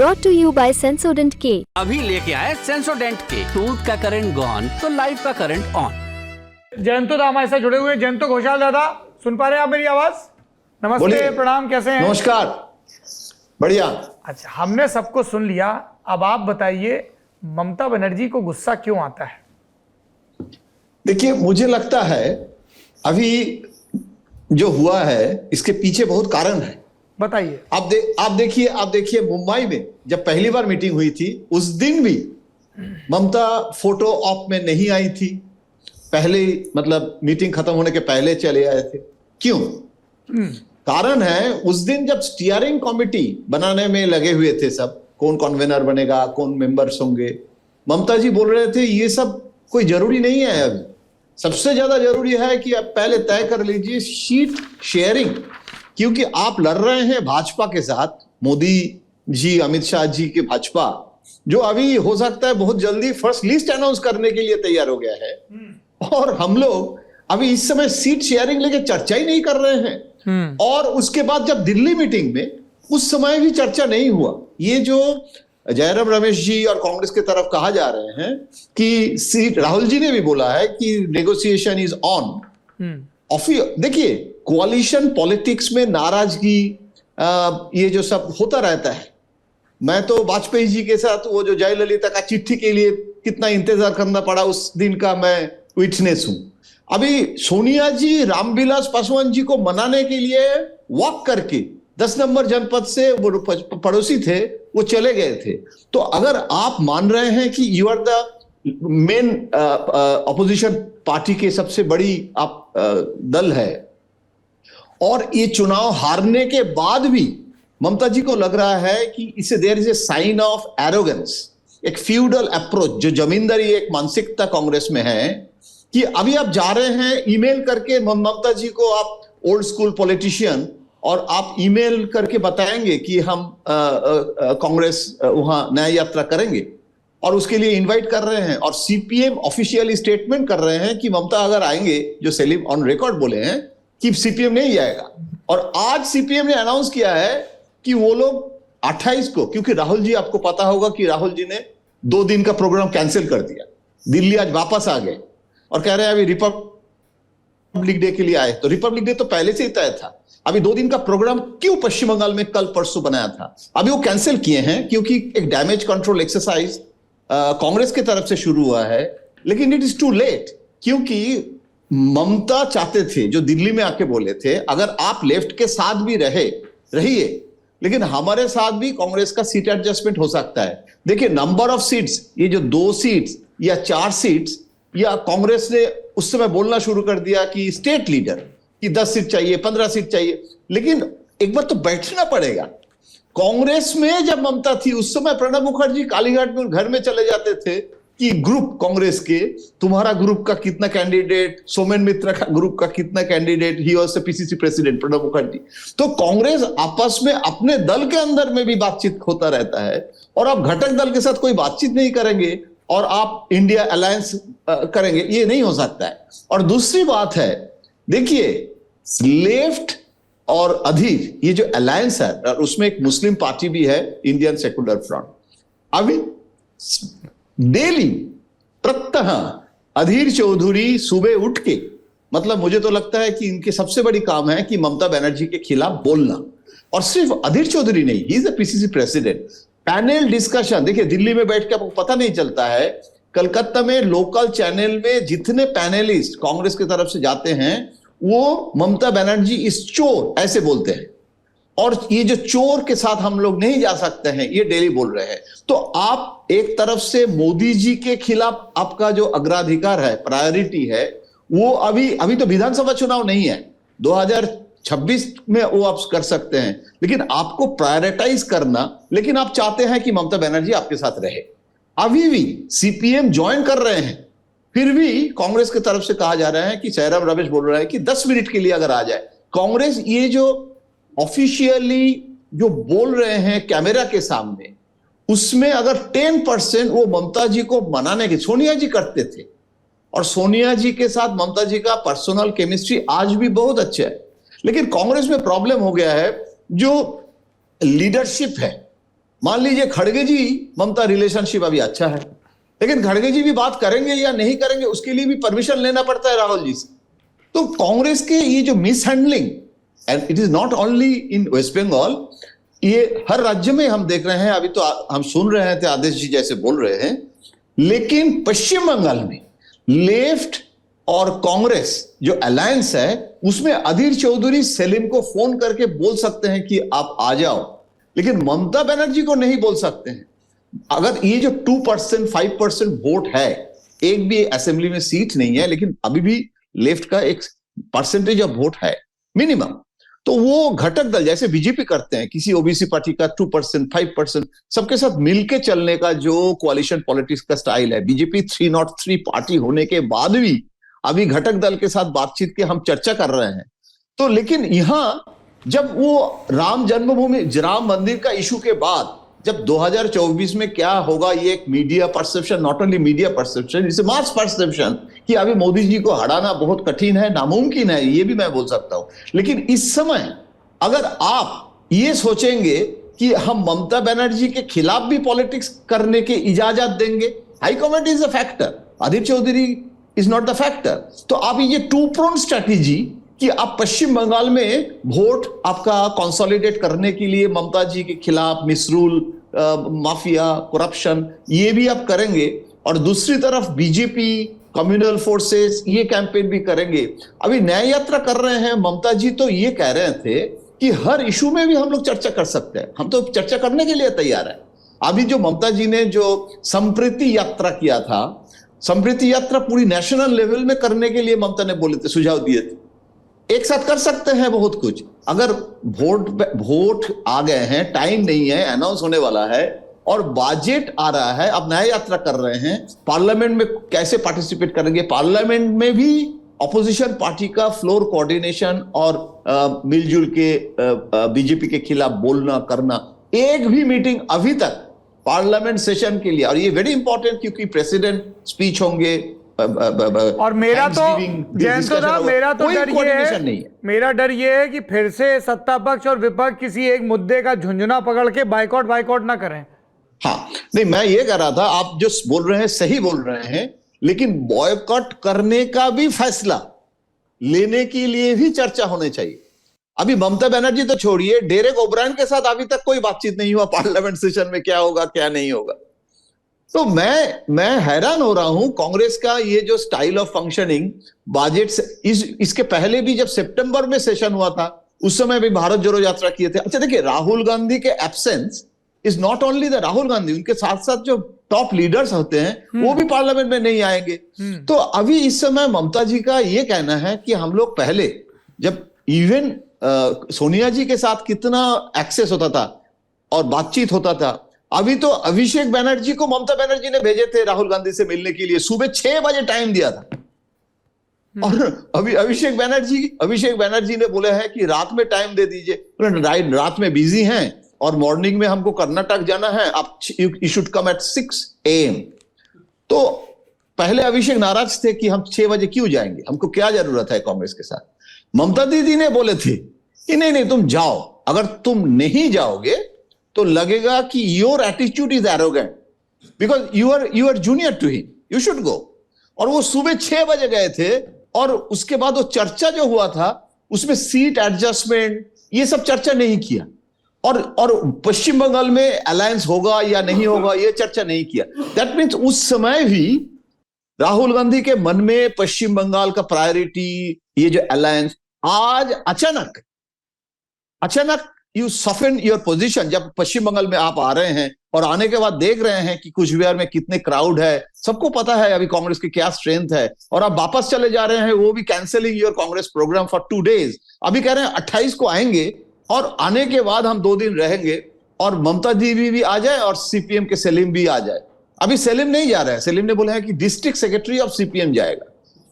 brought to you by Sensodent K। अभी लेके आए सेंसोडेंट के, टूथ का करंट गॉन तो लाइफ का करंट ऑन। जयंतो दा हमारे साथ जुड़े हुए हैं। जयंतो घोषाल दादा, सुन पा रहे हैं आप मेरी आवाज? नमस्ते, प्रणाम, कैसे हैं? नमस्कार, बढ़िया। अच्छा, हमने सबको सुन लिया। अब आप बताइए, ममता बनर्जी को गुस्सा क्यों आता है? देखिए, मुझे लगता है अभी जो हुआ है इसके पीछे बहुत कारण है। बताइए। आप देखिए मुंबई में जब पहली बार मीटिंग हुई थी उस दिन भी ममता फोटो ऑप में नहीं आई थी। पहले मतलब मीटिंग खत्म होने के पहले चले आए थे। क्यों? कारण है, उस दिन जब स्टीयरिंग कमेटी बनाने में लगे हुए थे सब, कौन कन्वेनर बनेगा, कौन मेंबर्स होंगे, ममता जी बोल रहे थे ये सब कोई जरूरी नहीं है। अभी सबसे ज्यादा जरूरी है कि आप पहले तय कर लीजिए सीट शेयरिंग, क्योंकि आप लड़ रहे हैं भाजपा के साथ, मोदी जी, अमित शाह जी के भाजपा, जो अभी हो सकता है बहुत जल्दी फर्स्ट लिस्ट अनाउंस करने के लिए तैयार हो गया है। और हम लोग अभी इस समय सीट शेयरिंग लेके चर्चा ही नहीं कर रहे हैं। और उसके बाद जब दिल्ली मीटिंग में उस समय भी चर्चा नहीं हुआ। ये जो जयराम रमेश जी और कांग्रेस की तरफ कहा जा रहे हैं कि सीट, राहुल जी ने भी बोला है कि नेगोशिएशन इज ऑन। देखिए, कोalition पॉलिटिक्स में नाराजगी, ये जो सब होता रहता है। मैं तो वाजपेयी जी के साथ वो जो जयललिता का चिट्ठी के लिए कितना इंतजार करना पड़ा उस दिन का मैं विटनेस हूं। अभी सोनिया जी रामविलास पासवान जी को मनाने के लिए वॉक करके 10 नंबर जनपद से वो पड़ोसी थे, वो चले गए थे। तो अगर आप मान रहे हैं कि you are the main opposition party के सबसे बड़ी आप दल है, और ये चुनाव हारने के बाद भी ममता जी को लग रहा है कि इसे there is a sign of arrogance, एक फ्यूडल अप्रोच, जो जमींदारी एक मानसिकता कांग्रेस में है कि अभी आप जा रहे हैं ईमेल करके ममता जी को, आप ओल्ड स्कूल पॉलिटिशियन, और आप ईमेल करके बताएंगे कि हम कांग्रेस वहां न्याय यात्रा करेंगे और उसके लिए इनवाइट कर रहे हैं। और सीपीएम ऑफिशियल स्टेटमेंट कर रहे हैं कि ममता अगर आएंगे, जो सेलिम ऑन रिकॉर्ड बोले हैं कि सीपीएम नहीं जाएगा। और आज सीपीएम ने अनाउंस किया है कि वो लोग 28 को, क्योंकि राहुल जी, आपको पता होगा कि राहुल जी ने 2 दिन का प्रोग्राम कैंसिल कर दिया, दिल्ली आज वापस आ गए और कह रहे हैं अभी रिपब्लिक डे के लिए आए। तो रिपब्लिक डे तो पहले से ही तय था। अभी 2 दिन का प्रोग्राम क्यों पश्चिम बंगाल में कल परसों बनाया था, अभी वो कैंसिल किए हैं, क्योंकि एक डैमेज कंट्रोल एक्सरसाइज कांग्रेस की तरफ से शुरू हुआ है। लेकिन इट इज टू लेट, क्योंकि ममता चाहते थे, जो दिल्ली में आके बोले थे, अगर आप लेफ्ट के साथ भी रहिए, लेकिन हमारे साथ भी कांग्रेस का सीट एडजस्टमेंट हो सकता है। देखिए, नंबर ऑफ सीट्स, ये जो 2 सीट्स या 4 सीट्स, या कांग्रेस ने उस समय बोलना शुरू कर दिया कि स्टेट लीडर कि 10 सीट चाहिए, 15 सीट चाहिए। लेकिन एक बार तो बैठना पड़ेगा। कांग्रेस में जब ममता थी उस समय प्रणब मुखर्जी कालीघाट में घर में चले जाते थे कि ग्रुप कांग्रेस के, तुम्हारा ग्रुप का कितना कैंडिडेट, सोमेन मित्रा का ग्रुप का कितना candidate, he was the PCC president Pranab Mukherjee. तो कांग्रेस आपस में अपने दल के अंदर में भी बातचीत होता रहता है, और आप घटक दल के साथ कोई बातचीत नहीं करेंगे और आप इंडिया अलायंस करेंगे, ये नहीं हो सकता है। और दूसरी बात है, देखिए, लेफ्ट और अधीर, ये जो अलायंस है, और उसमें एक मुस्लिम पार्टी भी है, इंडियन सेकुलर फ्रंट। अभी डेली प्रत्यह अधीर चौधरी सुबह उठ के, मतलब मुझे तो लगता है कि इनके सबसे बड़ी काम है कि ममता बनर्जी के खिलाफ बोलना। और सिर्फ अधीर चौधरी नहीं, he is the PCC president. Panel discussion, देखिए दिल्ली में बैठ के आपको पता नहीं चलता है, कलकत्ता में लोकल चैनल में जितने पैनलिस्ट कांग्रेस की तरफ से जाते हैं, वो ममता बनर्जी इस चोर ऐसे बोलते हैं, और ये जो चोर के साथ हम लोग नहीं जा सकते हैं, ये डेली बोल रहे हैं। तो आप एक तरफ से मोदी जी के खिलाफ आपका जो अग्राधिकार है, प्रायोरिटी है, वो अभी तो विधानसभा चुनाव नहीं है, 2026 में वो आप कर सकते हैं, लेकिन आपको प्रायोरिटाइज करना, लेकिन आप चाहते हैं कि ममता बनर्जी आपके साथ रहे। अभी भी सीपीएम ज्वाइन कर रहे हैं, फिर भी कांग्रेस की तरफ से कहा जा रहा है कि जयराम रमेश बोल रहा है कि 10 मिनट के लिए अगर आ जाए कांग्रेस, ये जो ऑफिशियली जो बोल रहे हैं कैमरा के सामने, उसमें अगर 10% वो ममता जी को मनाने की, सोनिया जी करते थे, और सोनिया जी के साथ ममता जी का पर्सनल केमिस्ट्री आज भी बहुत अच्छा है। लेकिन कांग्रेस में प्रॉब्लम हो गया है, जो लीडरशिप है, मान लीजिए खड़गे जी ममता रिलेशनशिप अभी अच्छा है, लेकिन खड़गे जी भी बात करेंगे या नहीं करेंगे उसके लिए भी परमिशन लेना पड़ता है राहुल जी से। तो कांग्रेस के ये जो mishandling, and it is not only in West Bengal, ये हर राज्य में हम देख रहे हैं। अभी तो हम सुन रहे थे आदेश जी जैसे बोल रहे हैं, लेकिन पश्चिम बंगाल में लेफ्ट और कांग्रेस जो अलायंस है उसमें अधीर चौधरी सेलिम को फोन करके बोल सकते हैं कि आप आ जाओ, लेकिन ममता बनर्जी को नहीं बोल सकते हैं। अगर ये जो 2% 5% वोट है, एक भी असेंबली में सीट नहीं है, लेकिन अभी भी लेफ्ट का एक परसेंटेज ऑफ वोट है मिनिमम, तो वो घटक दल जैसे बीजेपी करते हैं, किसी ओबीसी पार्टी का 2% 5% सबके साथ मिलके चलने का जो कोalition पॉलिटिक्स का स्टाइल है, बीजेपी 303 पार्टी होने के बाद भी अभी घटक दल के साथ बातचीत के हम चर्चा कर रहे हैं। तो लेकिन यहां जब वो राम जन्मभूमि राम मंदिर का इशू के बाद जब 2024 में क्या होगा, ये एक media perception, not only media perception, its mass perception कि अभी मोदी जी को हटाना बहुत कठिन है, नामुमकिन है, ये भी मैं बोल सकता हूं। लेकिन इस समय अगर आप ये सोचेंगे कि हम ममता बनर्जी के खिलाफ भी पॉलिटिक्स करने की इजाजत देंगे, high command is a factor, Adhir Chowdhury is not the factor. तो आप ये टू प्रोन स्ट्रैटेजी कि आप पश्चिम बंगाल में वोट आपका कंसोलिडेट करने के लिए ममता जी के खिलाफ मिसरूल, माफिया, करप्शन, ये भी आप करेंगे, और दूसरी तरफ बीजेपी, कम्युनल फोर्सेस ये कैंपेन भी करेंगे। अभी न्याय यात्रा कर रहे हैं ममता जी, तो ये कह रहे थे कि हर इशू में भी हम लोग चर्चा कर सकते हैं, हम तो चर्चा करने के लिए तैयार है। अभी जो ममता जी ने जो संप्रीति यात्रा किया था, संप्रीति यात्रा पूरी नेशनल लेवल में करने के लिए ममता ने बोले थे, सुझाव दिए थे, एक साथ कर सकते हैं बहुत कुछ। अगर वोट आ गए हैं, टाइम नहीं है, अनाउंस होने वाला है और बजट आ रहा है, अब न्याय यात्रा कर रहे हैं, पार्लियामेंट में कैसे पार्टिसिपेट करेंगे, पार्लियामेंट में भी ऑपोजिशन पार्टी का फ्लोर कोऑर्डिनेशन और मिलजुल के बीजेपी के खिलाफ बोलना करना। एक भी मीटिंग अभी तक पार्लियामेंट सेशन के लिए, और ये वेरी इंपॉर्टेंट क्योंकि प्रेसिडेंट स्पीच होंगे, और मेरा तो जयंत साहब, मेरा डर ये है कि फिर से सत्ता पक्ष और विपक्ष किसी एक मुद्दे का झुंझुना पकड़ के बाइकआउट ना करें। हाँ, नहीं, मैं ये कह रहा था, आप जो बोल रहे हैं सही बोल रहे हैं, लेकिन बॉयकॉट करने का भी फैसला लेने के लिए भी चर्चा होनी चाहिए। अभी ममता बनर्जी तो छोड़िए, डेरेक ओब्रायन के साथ अभी तक कोई बातचीत नहीं हुआ पार्लियामेंट सेशन में, क्या होगा क्या नहीं होगा। तो मैं हैरान हो रहा हूं कांग्रेस का ये जो स्टाइल ऑफ फंक्शनिंग, बजट इसके पहले भी जब सितंबर में सेशन हुआ था उस समय भी भारत जोड़ो यात्रा किए थे। अच्छा देखिए, राहुल गांधी के absence is not only the Rahul Gandhi, उनके साथ साथ जो टॉप लीडर्स होते हैं वो भी पार्लियामेंट में नहीं आएंगे। तो अभी इस समय ममता जी का ये कहना है कि हम लोग पहले जब इवन सोनिया जी के साथ कितना एक्सेस होता था और बातचीत होता था, अभी तो अभिषेक बनर्जी को ममता बनर्जी ने भेजे थे राहुल गांधी से मिलने के लिए, सुबह 6 बजे टाइम दिया था। और अभी अभिषेक बनर्जी ने बोला है कि रात में टाइम दे दीजिए, रात में बिजी हैं और मॉर्निंग में हमको कर्नाटक जाना है, आप you should come at 6 AM। तो पहले अभिषेक नाराज थे कि हम 6 बजे क्यों जाएंगे, हमको क्या जरूरत है कांग्रेस के साथ। ममता दीदी ने बोले थे कि नहीं तुम जाओ, अगर तुम नहीं जाओगे तो लगेगा कि your attitude is arrogant because you are junior to him, you should go. और वो सुबह 6 बजे गए थे, और उसके बाद वो चर्चा जो हुआ था उसमें सीट एडजस्टमेंट ये सब चर्चा नहीं किया, और पश्चिम बंगाल में अलायंस होगा या नहीं होगा ये चर्चा नहीं किया। दैट मीन्स उस समय भी राहुल गांधी के मन में पश्चिम बंगाल का प्रायोरिटी ये जो अलायंस, आज अचानक यू सफन योर पोजीशन। जब पश्चिम बंगाल में आप आ रहे हैं और आने के बाद देख रहे हैं कि कुछ बिहार में कितने क्राउड है, सबको पता है अभी कांग्रेस की क्या स्ट्रेंथ है, और आप वापस चले जा रहे हैं, वो भी cancelling your Congress program for 2 days। अभी कह रहे हैं 28 को आएंगे और आने के बाद हम 2 दिन रहेंगे और ममता दीदी भी आ जाए और सीपीएम के सेलिम भी आ जाए। अभी सेलिम नहीं जा रहा है, सेलिम ने बोला है कि डिस्ट्रिक्ट सेक्रेटरी ऑफ सीपीएम जाएगा।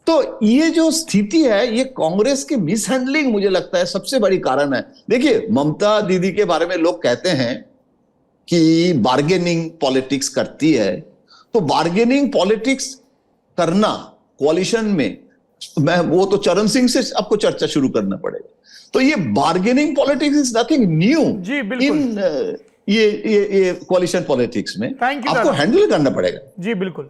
तो ये जो स्थिति है, ये कांग्रेस की मिसहैंडलिंग मुझे लगता है सबसे बड़ी कारण है। देखिए, ममता दीदी के बारे में लोग कहते हैं कि बार्गेनिंग पॉलिटिक्स करती है, तो बार्गेनिंग पॉलिटिक्स करना कोalition में, वो तो चरण सिंह से आपको चर्चा शुरू करना पड़ेगा। तो ये bargaining politics is nothing new ये कोalition पॉलिटिक्स में Thank you, आपको दादा। हैंडल करना पड़ेगा। जी बिल्कुल।